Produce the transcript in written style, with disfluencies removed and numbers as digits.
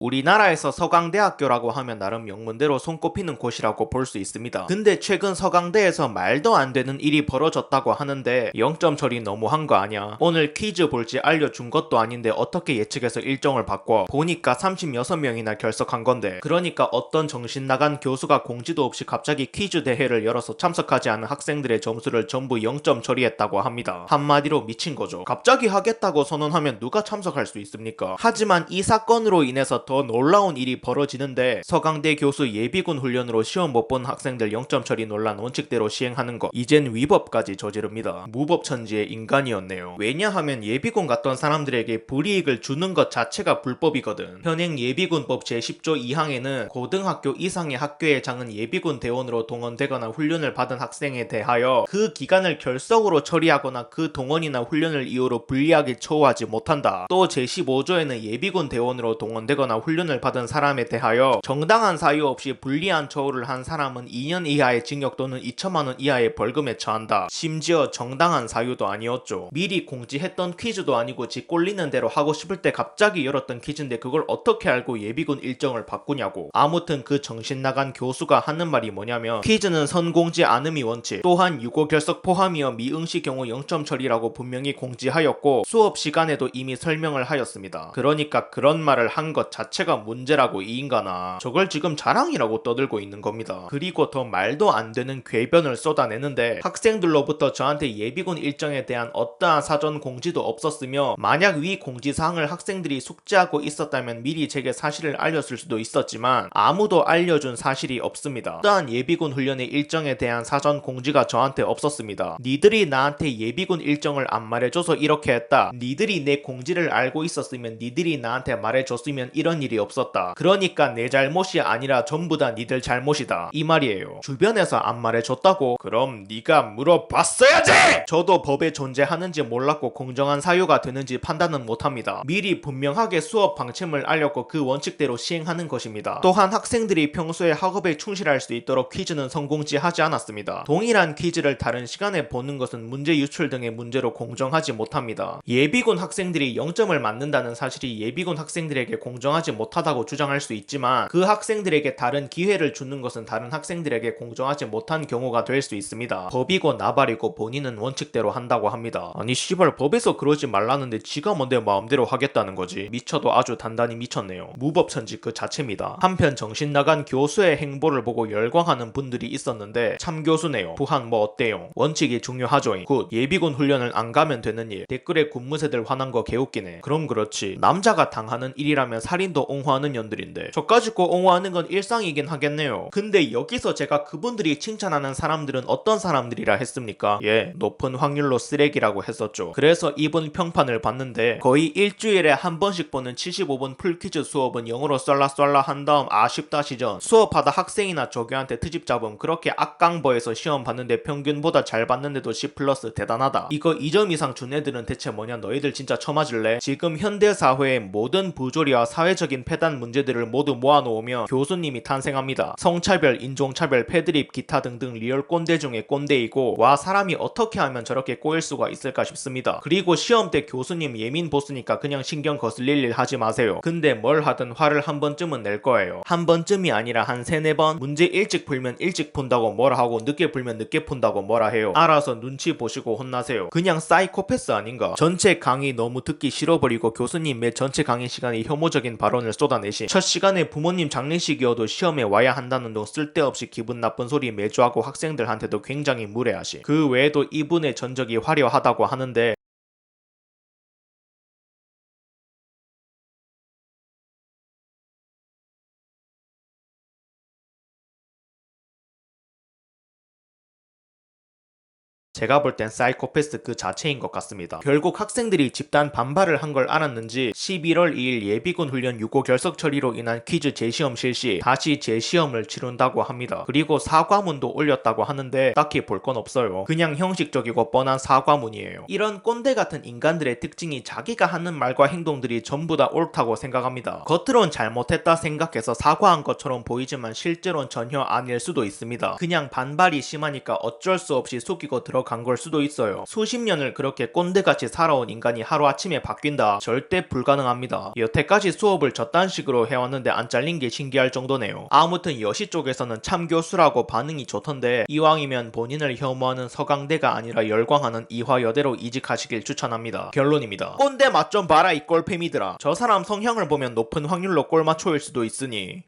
우리나라에서 서강대학교라고 하면 나름 명문대로 손꼽히는 곳이라고 볼 수 있습니다. 근데 최근 서강대에서 말도 안 되는 일이 벌어졌다고 하는데 0점 처리 너무한 거 아냐? 오늘 퀴즈 볼지 알려준 것도 아닌데 어떻게 예측해서 일정을 바꿔? 보니까 36명이나 결석한 건데, 그러니까 어떤 정신 나간 교수가 공지도 없이 갑자기 퀴즈 대회를 열어서 참석하지 않은 학생들의 점수를 전부 0점 처리했다고 합니다. 한마디로 미친 거죠. 갑자기 하겠다고 선언하면 누가 참석할 수 있습니까? 하지만 이 사건으로 인해서 더 놀라운 일이 벌어지는데, 서강대 교수 예비군 훈련으로 시험 못 본 학생들 0점 처리 논란 원칙대로 시행하는 것, 이젠 위법까지 저지릅니다. 무법천지의 인간이었네요. 왜냐하면 예비군 갔던 사람들에게 불이익을 주는 것 자체가 불법이거든. 현행 예비군법 제10조 2항에는 고등학교 이상의 학교의 장은 예비군 대원으로 동원되거나 훈련을 받은 학생에 대하여 그 기간을 결석으로 처리하거나 그 동원이나 훈련을 이유로 불리하게 처우하지 못한다. 또 제15조에는 예비군 대원으로 동원되거나 훈련을 받은 사람에 대하여 정당한 사유 없이 불리한 처우를 한 사람은 2년 이하의 징역 또는 2천만원 이하의 벌금에 처한다. 심지어 정당한 사유도 아니었죠. 미리 공지했던 퀴즈도 아니고 지 꼴리는 대로 하고 싶을 때 갑자기 열었던 퀴즈인데 그걸 어떻게 알고 예비군 일정을 바꾸냐고. 아무튼 그 정신나간 교수가 하는 말이 뭐냐면, 퀴즈는 선공지 않음이 원칙, 또한 유고 결석 포함이어 미응시 경우 0점 처리라고 분명히 공지하였고 수업 시간에도 이미 설명을 하였습니다. 그러니까 그런 말을 한 것 자체가 문제라고 이 인간아. 저걸 지금 자랑이라고 떠들고 있는 겁니다. 그리고 더 말도 안 되는 궤변을 쏟아내는데, 학생들로부터 저한테 예비군 일정에 대한 어떠한 사전 공지도 없었으며 만약 위 공지사항을 학생들이 숙지하고 있었다면 미리 제게 사실을 알렸을 수도 있었지만 아무도 알려준 사실이 없습니다. 어떠한 예비군 훈련의 일정에 대한 사전 공지가 저한테 없었습니다. 니들이 나한테 예비군 일정을 안 말해줘서 이렇게 했다. 니들이 내 공지를 알고 있었으면 니들이 나한테 말해줬으면 이런 일이 없었다. 그러니까 내 잘못이 아니라 전부 다 니들 잘못이다, 이 말이에요. 주변에서 안 말해줬다고? 그럼 니가 물어봤어야지! 저도 법에 존재하는지 몰랐고 공정한 사유가 되는지 판단은 못합니다. 미리 분명하게 수업 방침을 알렸고 그 원칙대로 시행하는 것입니다. 또한 학생들이 평소에 학업에 충실할 수 있도록 퀴즈는 선공지하지 않았습니다. 동일한 퀴즈를 다른 시간에 보는 것은 문제 유출 등의 문제로 공정하지 못합니다. 예비군 학생들이 0점을 맞는다는 사실이 예비군 학생들에게 공정하지 못하다고 주장할 수 있지만 그 학생들에게 다른 기회를 주는 것은 다른 학생들에게 공정하지 못한 경우가 될 수 있습니다. 법이고 나발이고 본인은 원칙대로 한다고 합니다. 아니 씨발, 법에서 그러지 말라는데 지가 뭔데 마음대로 하겠다는 거지. 미쳐도 아주 단단히 미쳤네요. 무법천지 그 자체입니다. 한편 정신나간 교수의 행보를 보고 열광하는 분들이 있었는데 참 교수네요. 부한 뭐 어때요? 원칙이 중요하죠잉. 굿. 예비군 훈련을 안 가면 되는 일. 댓글에 군무새들 화난 거 개웃기네. 그럼 그렇지, 남자가 당하는 일이라면 살인도 옹호하는 년들인데 저까지 꼭 옹호하는 건 일상이긴 하겠네요. 근데 여기서 제가 그분들이 칭찬하는 사람들은 어떤 사람들이라 했습니까? 예, 높은 확률로 쓰레기라고 했었죠. 그래서 이분 평판을 봤는데 거의 일주일에 한 번씩 보는 75분 풀퀴즈 수업은 영어로 썰라썰라 한 다음 아쉽다 시전, 수업하다 학생이나 조교한테 트집 잡음, 그렇게 악강보에서 시험 봤는데 평균보다 잘 봤는데도 C+ 대단하다. 이거 2점 이상 준 애들은 대체 뭐냐? 너희들 진짜 처맞을래? 지금 현대사회의 모든 부조리와 사회적인 폐단 문제들을 모두 모아놓으면 교수님이 탄생합니다. 성차별, 인종차별, 패드립, 기타 등등 리얼 꼰대 중에 꼰대이고, 와 사람이 어떻게 하면 저렇게 꼬일 수가 있을까 싶습니다. 그리고 시험 때 교수님 예민 보스니까 그냥 신경 거슬릴 일 하지 마세요. 근데 뭘 하든 화를 한 번쯤은 낼 거예요. 한 번쯤이 아니라 한 3-4번. 문제 일찍 풀면 일찍 푼다고 뭐라 하고 늦게 풀면 늦게 푼다고 뭐라 해요. 알아서 눈치 보시고 혼나세요. 그냥 사이코패스 아닌가? 전체 강의 너무 듣기 싫어버리고 교수님 매 전체 강의 시간에 혐오적인 발언을 쏟아내시, 첫 시간에 부모님 장례식이어도 시험에 와야 한다는 등 쓸데없이 기분 나쁜 소리 매주 하고 학생들한테도 굉장히 무례하시. 그 외에도 이분의 전적이 화려하다고 하는데 제가 볼 땐 사이코패스 그 자체인 것 같습니다. 결국 학생들이 집단 반발을 한 걸 알았는지 11월 2일 예비군 훈련 유고 결석 처리로 인한 퀴즈 재시험 실시, 다시 재시험을 치른다고 합니다. 그리고 사과문도 올렸다고 하는데 딱히 볼 건 없어요. 그냥 형식적이고 뻔한 사과문이에요. 이런 꼰대 같은 인간들의 특징이 자기가 하는 말과 행동들이 전부 다 옳다고 생각합니다. 겉으론 잘못했다 생각해서 사과한 것처럼 보이지만 실제로는 전혀 아닐 수도 있습니다. 그냥 반발이 심하니까 어쩔 수 없이 속이고 들어 더 간 걸 수도 있어요. 수십 년을 그렇게 꼰대같이 살아온 인간이 하루아침에 바뀐다? 절대 불가능합니다. 여태까지 수업을 저딴 식으로 해왔는데 안 잘린 게 신기할 정도네요. 아무튼 여시 쪽에서는 참 교수라고 반응이 좋던데 이왕이면 본인을 혐오하는 서강대가 아니라 열광하는 이화여대로 이직하시길 추천합니다. 결론입니다. 꼰대 맛 좀 봐라 이 꼴패미들아. 저 사람 성향을 보면 높은 확률로 꼴마초일 수도 있으니